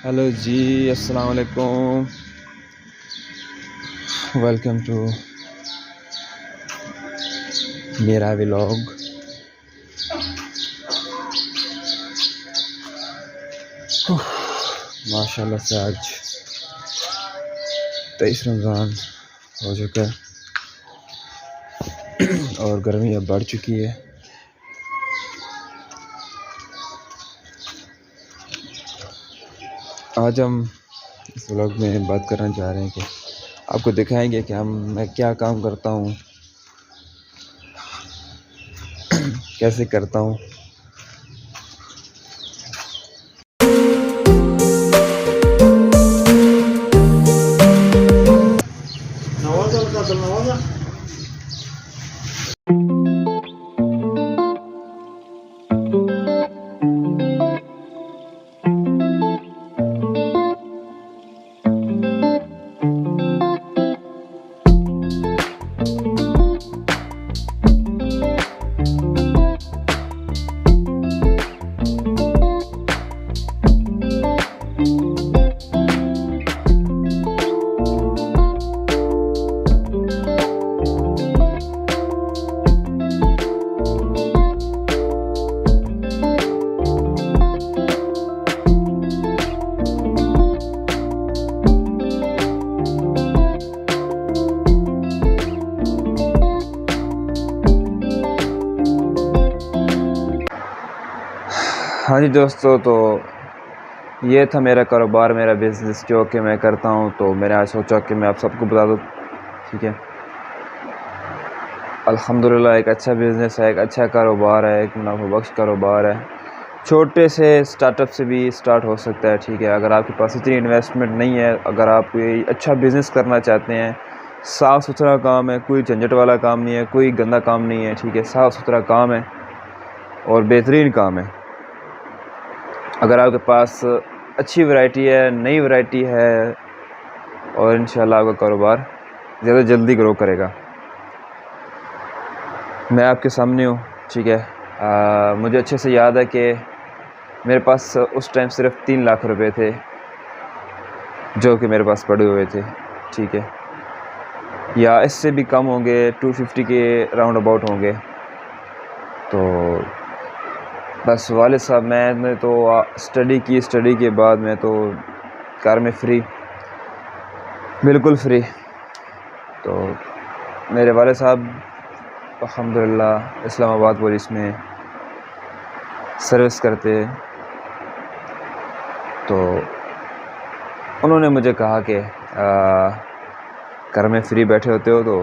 Hello جی، السلام علیکم، welcome to میرا ولاگ۔ ماشاء اللہ سے آج 23 رمضان ہو چکا ہے اور گرمی اب بڑھ چکی ہے۔ آج ہم اس ولاگ میں بات کرنا چاہ رہے ہیں کہ آپ کو دکھائیں گے کہ میں کیا کام کرتا ہوں، کیسے کرتا ہوں۔ ہاں جی دوستو، تو یہ تھا میرا کاروبار، میرا بزنس جو کہ میں کرتا ہوں۔ تو میں نے آج سوچا کہ میں آپ سب کو بتا دوں، ٹھیک ہے۔ الحمدللہ ایک اچھا بزنس ہے، ایک اچھا کاروبار ہے، ایک منافع بخش کاروبار ہے۔ چھوٹے سے سٹارٹ اپ سے بھی سٹارٹ ہو سکتا ہے، ٹھیک ہے۔ اگر آپ کے پاس اتنی انویسٹمنٹ نہیں ہے، اگر آپ کوئی اچھا بزنس کرنا چاہتے ہیں، صاف ستھرا کام ہے، کوئی جھنجھٹ والا کام نہیں ہے، کوئی گندا کام نہیں ہے، ٹھیک ہے، صاف ستھرا کام ہے اور بہترین کام ہے۔ اگر آپ کے پاس اچھی ورائٹی ہے، نئی ورائٹی ہے، اور انشاءاللہ آپ کا کاروبار زیادہ جلدی گرو کرے گا۔ میں آپ کے سامنے ہوں، ٹھیک ہے۔ مجھے اچھے سے یاد ہے کہ میرے پاس اس ٹائم صرف 3 لاکھ روپے تھے جو کہ میرے پاس پڑے ہوئے تھے، ٹھیک ہے، یا اس سے بھی کم ہوں گے، 250 کے راؤنڈ اباؤٹ ہوں گے۔ تو بس والد صاحب، میں نے تو اسٹڈی کے بعد میں تو گھر میں فری، بالکل فری۔ تو میرے والد صاحب الحمدللہ اسلام آباد پولیس میں سروس کرتے، تو انہوں نے مجھے کہا کہ گھر میں فری بیٹھے ہوتے ہو تو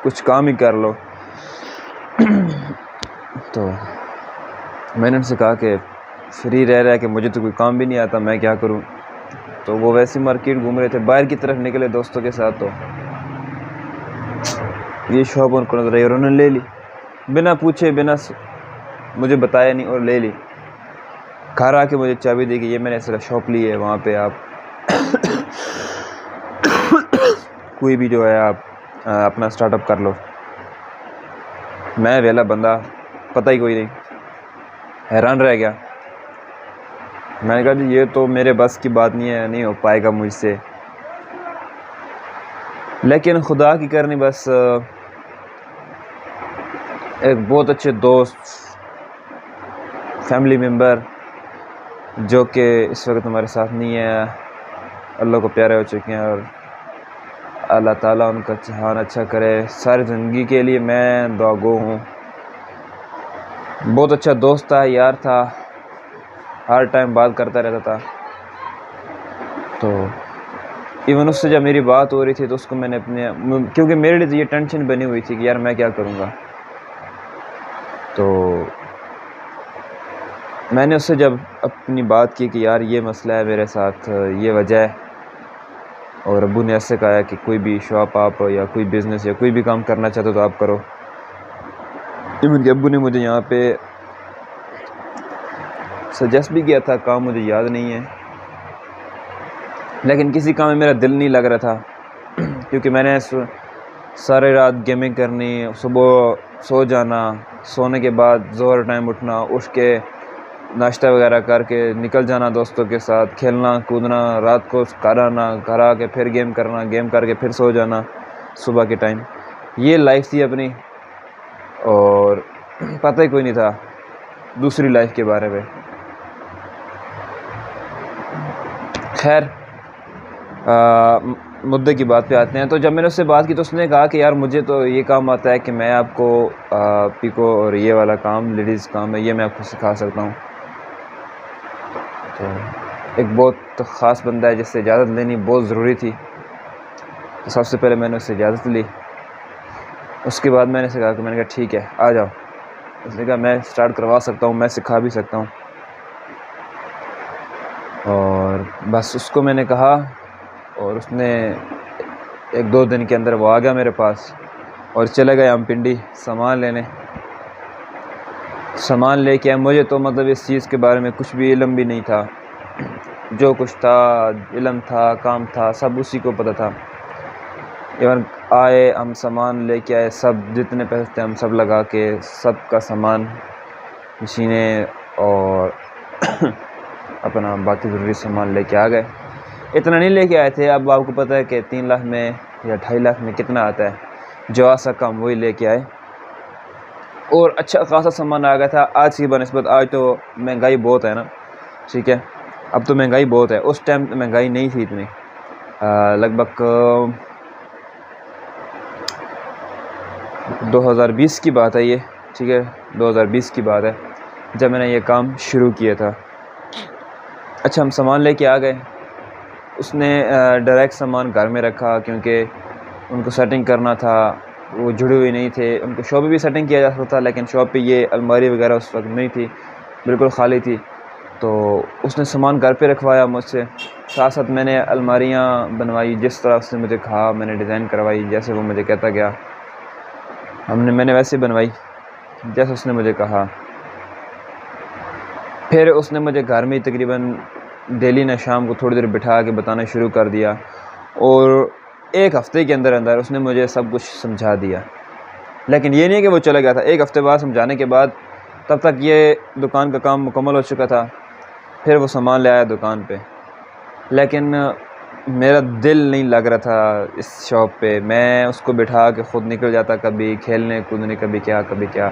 کچھ کام ہی کر لو۔ تو میں نے ان سے کہا کہ فری رہ کہ مجھے تو کوئی کام بھی نہیں آتا، میں کیا کروں۔ تو وہ ویسے مارکیٹ گھوم رہے تھے، باہر کی طرف نکلے دوستوں کے ساتھ، تو یہ شاپ ان کو نظر آئی اور انہوں نے لے لی، بنا پوچھے، بنا مجھے بتایا نہیں، اور لے لی۔ گھر آ کے مجھے چابی دی کہ یہ میں نے صرف شاپ لی ہے، وہاں پہ آپ کوئی بھی جو ہے آپ اپنا سٹارٹ اپ کر لو۔ میں ویلا بندہ، پتہ ہی کوئی نہیں، حیران رہ گیا۔ میں نے کہا جی یہ تو میرے بس کی بات نہیں ہے، نہیں ہو پائے گا مجھ سے۔ لیکن خدا کی کرنی، بس ایک بہت اچھے دوست، فیملی ممبر جو کہ اس وقت ہمارے ساتھ نہیں ہے، اللہ کو پیارے ہو چکے ہیں، اور اللہ تعالیٰ ان کا جہان اچھا کرے۔ ساری زندگی کے لیے میں دعا گو ہوں۔ بہت اچھا دوست تھا، یار تھا، ہر ٹائم بات کرتا رہتا تھا۔ تو ایون اس سے جب میری بات ہو رہی تھی تو اس کو میں نے کیونکہ میرے لیے یہ ٹینشن بنی ہوئی تھی کہ یار میں کیا کروں گا۔ تو میں نے اس سے جب اپنی بات کی کہ یار یہ مسئلہ ہے میرے ساتھ، یہ وجہ ہے، اور ابو نے ایسے کہا کہ کوئی بھی شاپ آپ یا کوئی بزنس یا کوئی بھی کام کرنا چاہتے ہو تو آپ کرو۔ ایون کہ ابو نے مجھے یہاں پہ سجیسٹ بھی کیا تھا، کام مجھے یاد نہیں ہے، لیکن کسی کام میں میرا دل نہیں لگ رہا تھا، کیونکہ میں نے سارے رات گیمنگ کرنی، صبح سو جانا، سونے کے بعد ظہر ٹائم اٹھنا، اٹھ کے ناشتہ وغیرہ کر کے نکل جانا دوستوں کے ساتھ، کھیلنا کودنا، رات کو گھر آنا، گھر آ کے پھر گیم کرنا، گیم کر کے پھر سو جانا صبح کے ٹائم. یہ لائف تھی اپنی، اور پتہ ہی کوئی نہیں تھا دوسری لائف کے بارے میں. خیر مدعے کی بات پہ آتے ہیں. تو جب میں نے اس سے بات کی تو اس نے کہا کہ یار مجھے تو یہ کام آتا ہے کہ میں آپ کو پیکو اور یہ والا کام لیڈیز کام ہے یہ میں آپ کو سکھا سکتا ہوں. تو ایک بہت خاص بندہ ہے جس سے اجازت لینی بہت ضروری تھی. تو سب سے پہلے میں نے اس سے اجازت لی. اس کے بعد میں نے اسے کہا کہ میں نے کہا ٹھیک ہے آ جاؤ. اس نے کہا میں سٹارٹ کروا سکتا ہوں، میں سکھا بھی سکتا ہوں. اور بس اس کو میں نے کہا، اور اس نے 1-2 دن کے اندر وہ آ گیا میرے پاس، اور چلے گئے ہم پنڈی سامان لینے. سامان لے کے مجھے تو مطلب اس چیز کے بارے میں کچھ بھی علم بھی نہیں تھا. جو کچھ تھا علم تھا کام تھا سب اسی کو پتہ تھا. ایون آئے ہم سامان لے کے آئے، سب جتنے پیسے تھے ہم سب لگا کے سب کا سامان مشینیں اور اپنا باقی ضروری سامان لے کے آ گئے. اتنا نہیں لے کے آئے تھے، اب آپ کو پتہ ہے کہ 3 لاکھ میں یا 2.5 لاکھ میں کتنا آتا ہے. جو آ سکا ہم وہی لے کے آئے، اور اچھا خاصا سامان آ گیا تھا. آج کی بنسبت آج تو مہنگائی بہت ہے نا، ٹھیک ہے، اب تو مہنگائی بہت ہے. اس ٹائم مہنگائی نہیں تھی اتنی. لگ بھگ 2020 کی بات ہے یہ، ٹھیک ہے، 2020 کی بات ہے جب میں نے یہ کام شروع کیا تھا. اچھا ہم سامان لے کے آ گئے. اس نے ڈائریکٹ سامان گھر میں رکھا کیونکہ ان کو سیٹنگ کرنا تھا، وہ جڑے ہوئے نہیں تھے. ان کو شاپ پہ بھی سیٹنگ کیا جا سکتا تھا لیکن شاپ پہ یہ الماری وغیرہ اس وقت نہیں تھی، بالکل خالی تھی. تو اس نے سامان گھر پہ رکھوایا مجھ سے. ساتھ ساتھ میں نے الماریاں بنوائی جس طرح اس نے مجھے کہا، میں نے ڈیزائن کروائی جیسے وہ مجھے کہتا گیا. میں نے ویسے بنوائی جیسے اس نے مجھے کہا. پھر اس نے مجھے گھر میں تقریباً ڈیلی نہ شام کو تھوڑی دیر بٹھا کے بتانا شروع کر دیا، اور 1 ہفتے کے اندر اندر اس نے مجھے سب کچھ سمجھا دیا. لیکن یہ نہیں کہ وہ چلا گیا تھا. 1 ہفتے بعد سمجھانے کے بعد تب تک یہ دکان کا کام مکمل ہو چکا تھا. پھر وہ سامان لے آیا دکان پہ، لیکن میرا دل نہیں لگ رہا تھا اس شاپ پہ. میں اس کو بٹھا کے خود نکل جاتا، کبھی کھیلنے کودنے، کبھی کیا.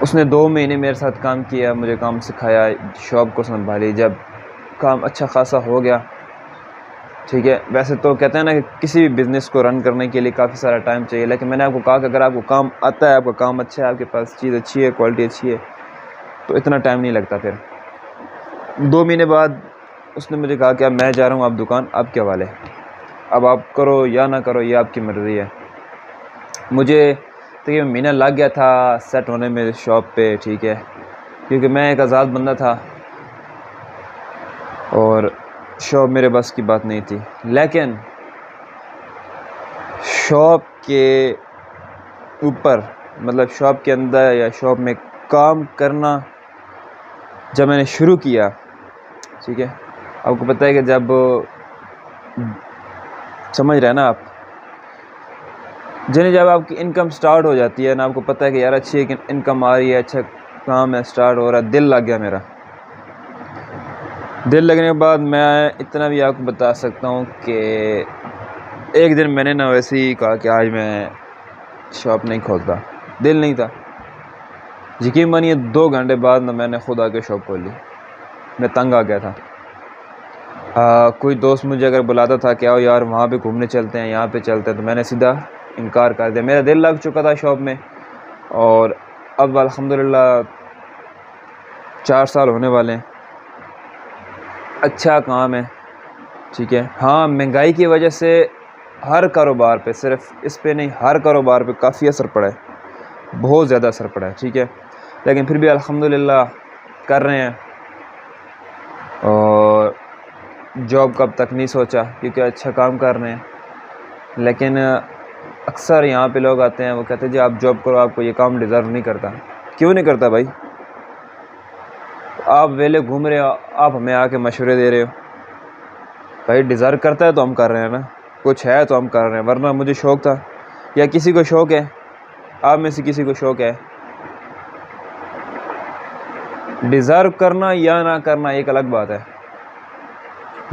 اس نے 2 مہینے میرے ساتھ کام کیا، مجھے کام سکھایا، شاپ کو سنبھالی. جب کام اچھا خاصا ہو گیا، ٹھیک ہے، ویسے تو کہتے ہیں نا کہ کسی بھی بزنس کو رن کرنے کے لیے کافی سارا ٹائم چاہیے، لیکن میں نے آپ کو کہا کہ اگر آپ کو کام آتا ہے، آپ کا کام اچھا ہے، آپ کے پاس چیز اچھی ہے، کوالٹی اچھی ہے، تو اتنا ٹائم نہیں لگتا. پھر 2 مہینے بعد اس نے مجھے کہا کہ اب میں جا رہا ہوں، آپ دکان آپ کے حوالے، اب آپ کرو یا نہ کرو یہ آپ کی مرضی ہے. مجھے تقریباً مہینہ لگ گیا تھا سیٹ ہونے میں شاپ پہ، ٹھیک ہے، کیونکہ میں ایک آزاد بندہ تھا اور شاپ میرے بس کی بات نہیں تھی. لیکن شاپ کے اوپر مطلب شاپ کے اندر یا شاپ میں کام کرنا جب میں نے شروع کیا، ٹھیک ہے، آپ کو پتہ ہے کہ جب سمجھ رہے ہیں نا آپ، جب آپ کی انکم سٹارٹ ہو جاتی ہے نا، آپ کو پتہ ہے کہ یار اچھی انکم آ رہی ہے، اچھا کام ہے، سٹارٹ ہو رہا ہے، دل لگ گیا میرا. دل لگنے کے بعد میں اتنا بھی آپ کو بتا سکتا ہوں کہ ایک دن میں نے نا ویسے ہی کہا کہ آج میں شاپ نہیں کھولتا. دل نہیں تھا. یقین مانیے 2 گھنٹے بعد نا میں نے خود آ کے شاپ کھول لی. میں تنگ آ گیا تھا. کوئی دوست مجھے اگر بلاتا تھا کہ آؤ یار وہاں پہ گھومنے چلتے ہیں، یہاں پہ چلتے ہیں، تو میں نے سیدھا انکار کر دیا. میرا دل لگ چکا تھا شاپ میں، اور اب الحمدللہ 4 سال ہونے والے ہیں. اچھا کام ہے، ٹھیک ہے. ہاں مہنگائی کی وجہ سے ہر کاروبار پہ، صرف اس پہ نہیں، ہر کاروبار پہ کافی اثر پڑا ہے، بہت زیادہ اثر پڑا ہے، ٹھیک ہے. لیکن پھر بھی الحمدللہ کر رہے ہیں. اور جاب کب تک نہیں سوچا کیونکہ اچھا کام کر رہے ہیں. لیکن اکثر یہاں پہ لوگ آتے ہیں، وہ کہتے ہیں جی آپ جاب کرو، آپ کو یہ کام ڈیزرو نہیں کرتا. کیوں نہیں کرتا بھائی؟ آپ ویلے گھوم رہے ہو، آپ ہمیں آ کے مشورے دے رہے ہو. بھائی ڈیزرو کرتا ہے تو ہم کر رہے ہیں نا، کچھ ہے تو ہم کر رہے ہیں. ورنہ مجھے شوق تھا، یا کسی کو شوق ہے، آپ میں سے کسی کو شوق ہے ڈیزرو کرنا یا نہ کرنا ایک الگ بات ہے،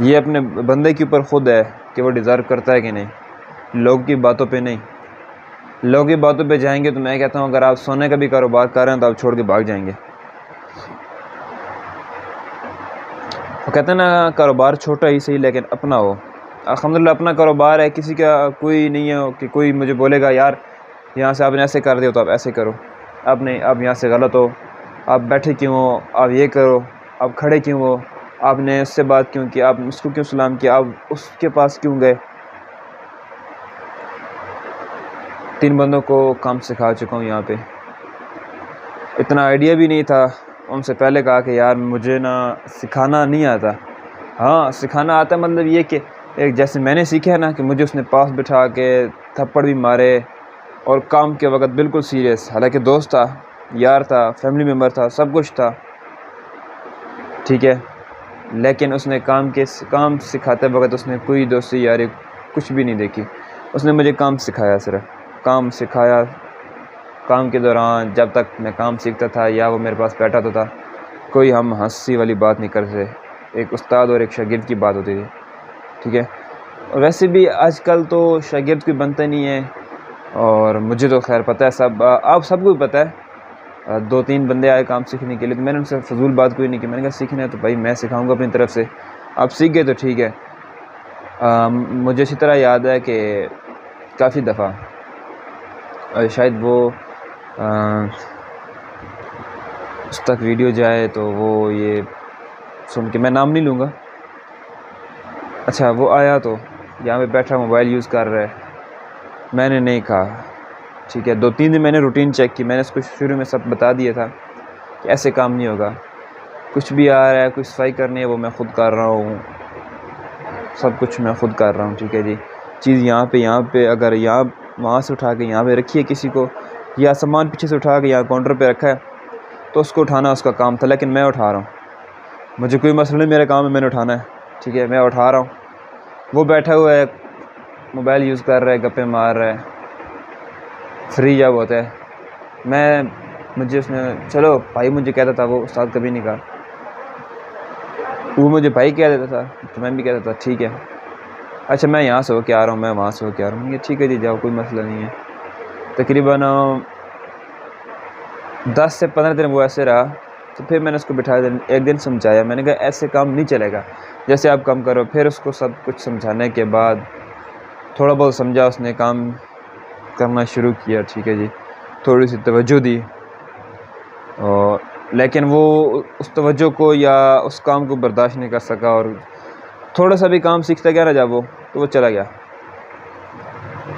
یہ اپنے بندے کے اوپر خود ہے کہ وہ ڈیزرو کرتا ہے کہ نہیں، لوگ کی باتوں پہ نہیں۔ لوگ کی باتوں پہ جائیں گے تو میں کہتا ہوں اگر آپ سونے کا بھی کاروبار کر رہے ہیں تو آپ چھوڑ کے بھاگ جائیں گے۔ وہ کہتے ہیں نا کاروبار چھوٹا ہی صحیح لیکن اپنا ہو۔ الحمدللہ اپنا کاروبار ہے، کسی کا کوئی نہیں ہے کہ کوئی مجھے بولے گا یار یہاں سے آپ نے ایسے کر دیا تو آپ ایسے کرو، آپ نہیں، آپ یہاں سے غلط ہو، آپ بیٹھے کیوں ہو، آپ یہ کرو، آپ کھڑے کیوں ہو، آپ نے اس سے بات کیوں کی، آپ اس کو کیوں سلام کیا، آپ اس کے پاس کیوں گئے۔ 3 بندوں کو کام سکھا چکا ہوں یہاں پہ، اتنا آئیڈیا بھی نہیں تھا، ان سے پہلے کہا کہ یار مجھے نا سکھانا نہیں آتا۔ ہاں سکھانا آتا ہے، مطلب یہ کہ ایک جیسے میں نے سیکھا ہے نا کہ مجھے اس نے پاس بٹھا کے تھپڑ بھی مارے اور کام کے وقت بالکل سیریس، حالانکہ دوست تھا، یار تھا، فیملی ممبر تھا، سب کچھ تھا، ٹھیک ہے، لیکن اس نے کام سکھاتے وقت اس نے کوئی دوستی یاری کچھ بھی نہیں دیکھی۔ اس نے مجھے کام سکھایا، صرف کام سکھایا۔ کام کے دوران جب تک میں کام سیکھتا تھا یا وہ میرے پاس بیٹھا تھا کوئی ہم ہنسی والی بات نہیں کرتے، ایک استاد اور ایک شاگرد کی بات ہوتی تھی، ٹھیک ہے۔ اور ویسے بھی آج کل تو شاگرد کوئی بنتا نہیں ہے، اور مجھے تو خیر پتہ ہے، آپ سب کو پتہ ہے، 2-3 بندے آئے کام سیکھنے کے لیے تو میں نے ان سے فضول بات کوئی نہیں کی، میں نے کہا سیکھنا ہے تو بھائی میں سکھاؤں گا اپنی طرف سے، آپ سیکھ گئے تو ٹھیک ہے۔ مجھے اسی طرح یاد ہے کہ کافی دفعہ شاید وہ اس تک ویڈیو جائے تو وہ یہ سن کے، میں نام نہیں لوں گا، اچھا وہ آیا تو یہاں پہ بیٹھا موبائل یوز کر رہا ہے، میں نے نہیں کہا، ٹھیک ہے، 2-3 دن میں نے روٹین چیک کی، میں نے اس کو شروع میں سب بتا دیا تھا کہ ایسے کام نہیں ہوگا، کچھ بھی آ رہا ہے، کچھ صفائی کرنی ہے وہ میں خود کر رہا ہوں، سب کچھ میں خود کر رہا ہوں، ٹھیک ہے جی۔ چیز یہاں پہ اگر وہاں سے اٹھا کے یہاں پہ رکھی ہے کسی کو، یا سامان پیچھے سے اٹھا کے یہاں کاؤنٹر پہ رکھا ہے تو اس کو اٹھانا اس کا کام تھا، لیکن میں اٹھا رہا ہوں، مجھے کوئی مسئلہ نہیں، میرا کام ہے میں نے اٹھانا ہے، ٹھیک ہے، میں اٹھا رہا ہوں۔ وہ بیٹھا ہوا ہے موبائل یوز کر رہا ہے، گپے مار رہا ہے، فری جب ہوتا ہے مجھے اس نے چلو بھائی مجھے کہتا تھا، وہ استاد کبھی نہیں کہا، وہ مجھے بھائی کہہ دیتا تھا تو میں بھی کہتا تھا ٹھیک ہے، اچھا میں یہاں سے ہو کے آ رہا ہوں، میں وہاں سے ہو کے آ رہا ہوں، یہ ٹھیک ہے جی جاؤ، کوئی مسئلہ نہیں ہے۔ تقریباً 10 سے 15 دن وہ ایسے رہا، تو پھر میں نے اس کو بٹھایا، ایک دن سمجھایا، میں نے کہا ایسے کام نہیں چلے گا، جیسے آپ کام کرو۔ پھر اس کو سب کچھ سمجھانے کے بعد تھوڑا بہت سمجھا، اس نے کام کرنا شروع کیا، ٹھیک ہے جی، تھوڑی سی توجہ دی، اور لیکن وہ اس توجہ کو یا اس کام کو برداشت نہیں کر سکا، اور تھوڑا سا بھی کام سیکھتا گیا نا جب تو وہ چلا گیا،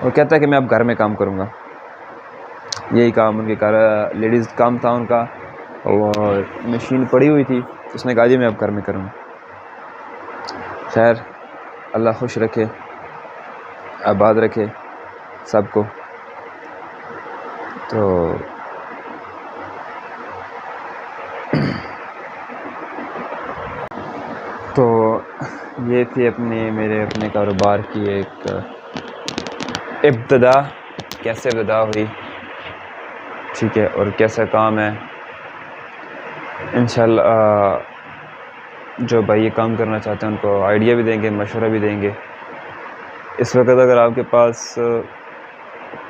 اور کہتا ہے کہ میں اب گھر میں کام کروں گا، یہی کام ان کے گھر لیڈیز کام تھا ان کا، اور مشین پڑی ہوئی تھی، اس نے کہا جی میں اب گھر میں کروں گا۔ خیر اللہ خوش رکھے، آباد رکھے سب کو۔ تو یہ تھی میرے اپنے کاروبار کی ایک ابتدا، کیسے ابتدا ہوئی، ٹھیک ہے، اور کیسا کام ہے۔ انشاءاللہ جو بھائی یہ کام کرنا چاہتے ہیں ان کو آئیڈیا بھی دیں گے، مشورہ بھی دیں گے۔ اس وقت اگر آپ کے پاس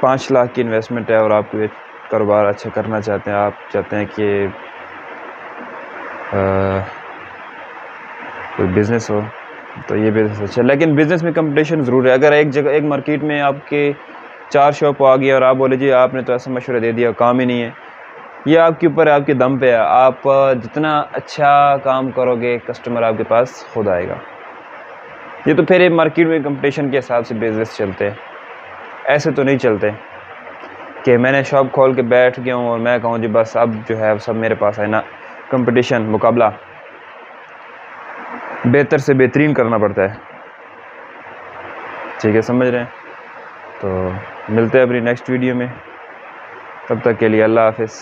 5 لاکھ کی انویسٹمنٹ ہے اور آپ کو کاروبار اچھا کرنا چاہتے ہیں، آپ چاہتے ہیں کہ کوئی بزنس ہو تو یہ بزنس اچھا ہے، لیکن بزنس میں کمپٹیشن ضرور ہے۔ اگر ایک مارکیٹ میں آپ کے 4 شاپ آ گئی اور آپ بولے جی آپ نے تو ایسا مشورہ دے دیا، کام ہی نہیں ہے، یہ آپ کے اوپر ہے، آپ کے دم پہ ہے، آپ جتنا اچھا کام کرو گے کسٹمر آپ کے پاس خود آئے گا۔ یہ تو پھر مارکیٹ میں کمپٹیشن کے حساب سے بزنس چلتے ہیں، ایسے تو نہیں چلتے کہ میں نے شاپ کھول کے بیٹھ گیا ہوں اور میں کہوں جی بس اب جو ہے سب میرے پاس ہے نا۔ کمپٹیشن، مقابلہ بہتر سے بہترین کرنا پڑتا ہے، ٹھیک ہے، سمجھ رہے ہیں؟ تو ملتے ہیں اپنی نیکسٹ ویڈیو میں، تب تک کے لیے اللہ حافظ۔